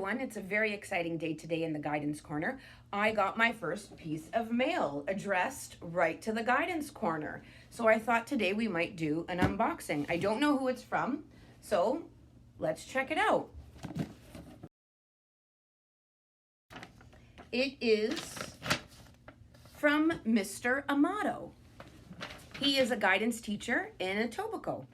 everyone. It's a very exciting day today in the Guidance Corner. I got my first piece of mail addressed right to the Guidance Corner. So I thought today we might do an unboxing. I don't know who it's from, so let's check it out. It is from Mr. Amato. He is a guidance teacher in Etobicoke.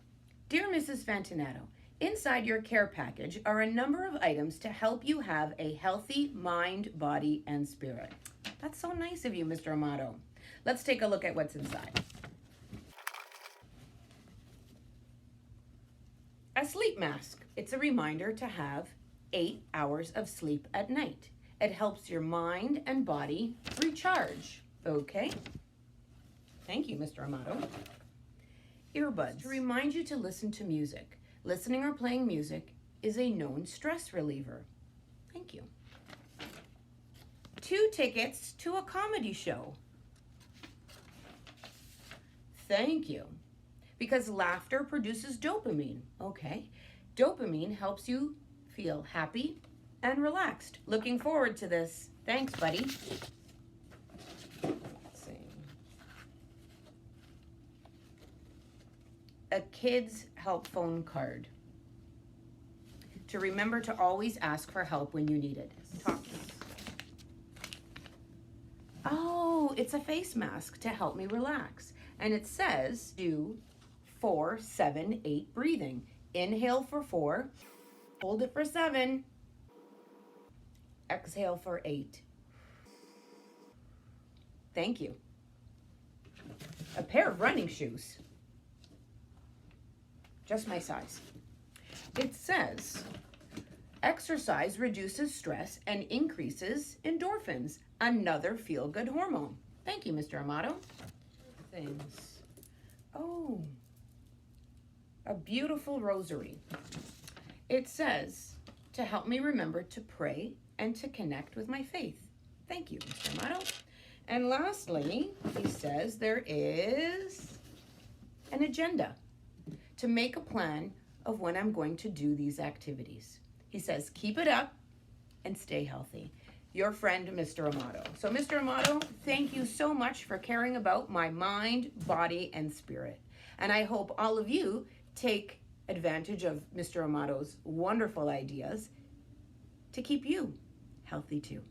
Dear Mrs. Fantinato, inside your care package are a number of items to help you have a healthy mind, body, and spirit. That's so nice of you, Mr. Amato. Let's take a look at what's inside. A sleep mask. It's a reminder to have 8 hours of sleep at night. It helps your mind and body recharge. Okay. Thank you, Mr. Amato. Earbuds. To remind you to listen to music. Listening or playing music is a known stress reliever. Thank you. 2 tickets to a comedy show. Thank you. Because laughter produces dopamine. Okay. Dopamine helps you feel happy and relaxed. Looking forward to this. Thanks, buddy. A kid's help phone card to remember to always ask for help when you need it. Oh, it's a face mask to help me relax. And it says do 4, 7, 8 breathing. Inhale for 4, hold it for 7, exhale for 8. Thank you. A pair of running shoes. Just my size. It says, exercise reduces stress and increases endorphins, another feel-good hormone. Thank you, Mr. Amato. Things. Oh, a beautiful rosary. It says, to help me remember to pray and to connect with my faith. Thank you, Mr. Amato. And lastly, he says there is an agenda to make a plan of when I'm going to do these activities. He says, keep it up and stay healthy. Your friend, Mr. Amato. So, Mr. Amato, thank you so much for caring about my mind, body, and spirit. And I hope all of you take advantage of Mr. Amato's wonderful ideas to keep you healthy too.